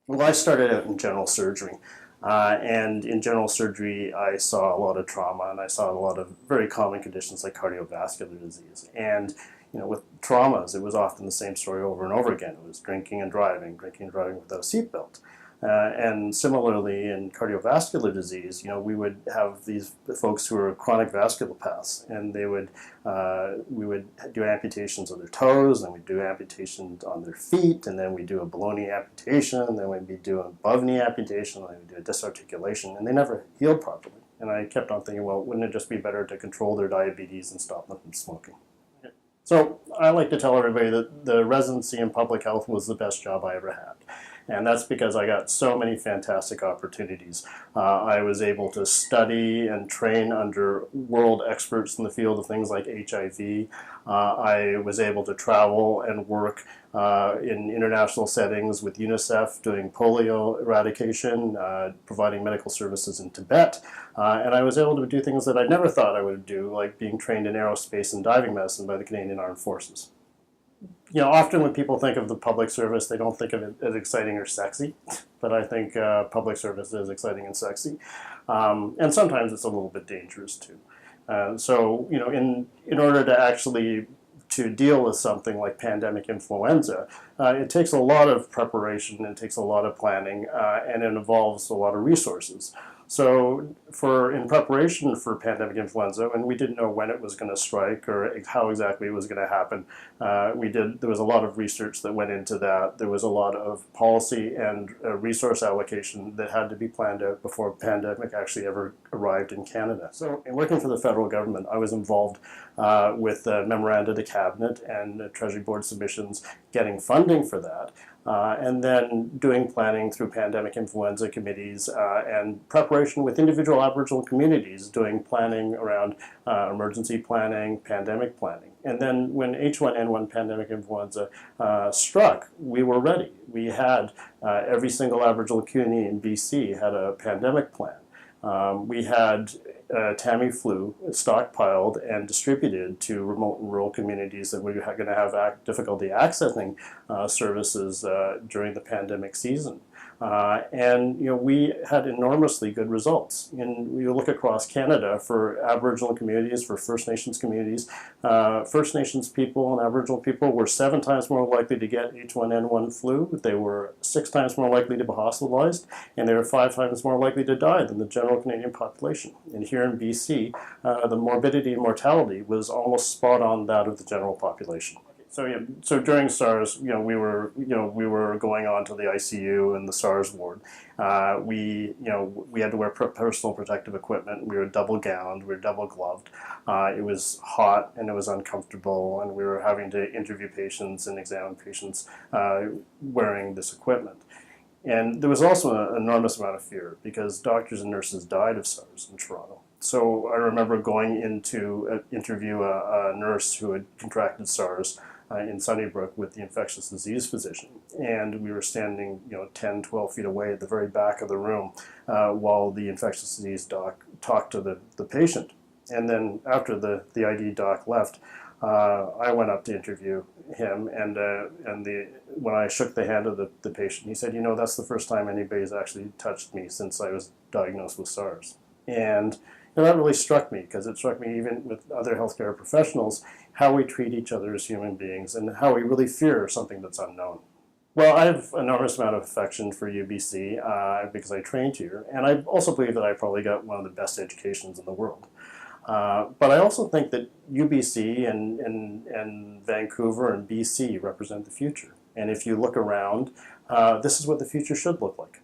Well, I started out in general surgery. And in general surgery, I saw a lot of trauma and I saw a lot of very common conditions like cardiovascular disease. And with traumas, it was often the same story over and over again. It was drinking and driving without a seatbelt. And similarly, in cardiovascular disease, we would have these folks who are chronic vasculopaths, and we would do amputations of their toes, and we'd do amputations on their feet, and then we do a below knee amputation, and then we'd be doing above knee amputation, and then we'd do a disarticulation, and they never healed properly. And I kept on thinking, well, wouldn't it just be better to control their diabetes and stop them from smoking? So I like to tell everybody that the residency in public health was the best job I ever had. And that's because I got so many fantastic opportunities. I was able to study and train under world experts in the field of things like HIV. I was able to travel and work in international settings with UNICEF doing polio eradication, providing medical services in Tibet. And I was able to do things that I never thought I would do, like being trained in aerospace and diving medicine by the Canadian Armed Forces. Often when people think of the public service, they don't think of it as exciting or sexy, but I think public service is exciting and sexy. And sometimes it's a little bit dangerous too. So, in order to actually to deal with something like pandemic influenza, it takes a lot of preparation, it takes a lot of planning, and it involves a lot of resources. So in preparation for pandemic influenza, and we didn't know when it was going to strike or how exactly it was going to happen, there was a lot of research that went into that. There was a lot of policy and resource allocation that had to be planned out before pandemic actually ever arrived in Canada. So in working for the federal government, I was involved with memoranda to cabinet and Treasury Board submissions, getting funding for that. And then doing planning through pandemic influenza committees and preparation with individual Aboriginal communities, doing planning around emergency planning, pandemic planning. And then when H1N1 pandemic influenza struck, we were ready. We had every single Aboriginal community in BC had a pandemic plan. We had Tamiflu stockpiled and distributed to remote and rural communities that were going to have difficulty accessing services during the pandemic season. And we had enormously good results. And you look across Canada for Aboriginal communities, for First Nations communities, First Nations people and Aboriginal people were 7 times more likely to get H1N1 flu. They were 6 times more likely to be hospitalized, and they were 5 times more likely to die than the general Canadian population. And here in BC, the morbidity and mortality was almost spot on that of the general population. So during SARS, we were going on to the ICU and the SARS ward. We had to wear personal protective equipment. We were double gowned, we were double gloved. It was hot and it was uncomfortable, and we were having to interview patients and examine patients wearing this equipment. And there was also an enormous amount of fear because doctors and nurses died of SARS in Toronto. So I remember going in to interview a nurse who had contracted SARS in Sunnybrook with the infectious disease physician. And we were standing 10, 12 feet away at the very back of the room while the infectious disease doc talked to the patient. And then after the ID doc left, I went up to interview him, and when I shook the hand of the patient, he said, that's the first time anybody's actually touched me since I was diagnosed with SARS. And that really struck me, because it struck me even with other healthcare professionals, how we treat each other as human beings and how we really fear something that's unknown. Well, I have an enormous amount of affection for UBC because I trained here, and I also believe that I probably got one of the best educations in the world. But I also think that UBC and Vancouver and BC represent the future. And if you look around, this is what the future should look like.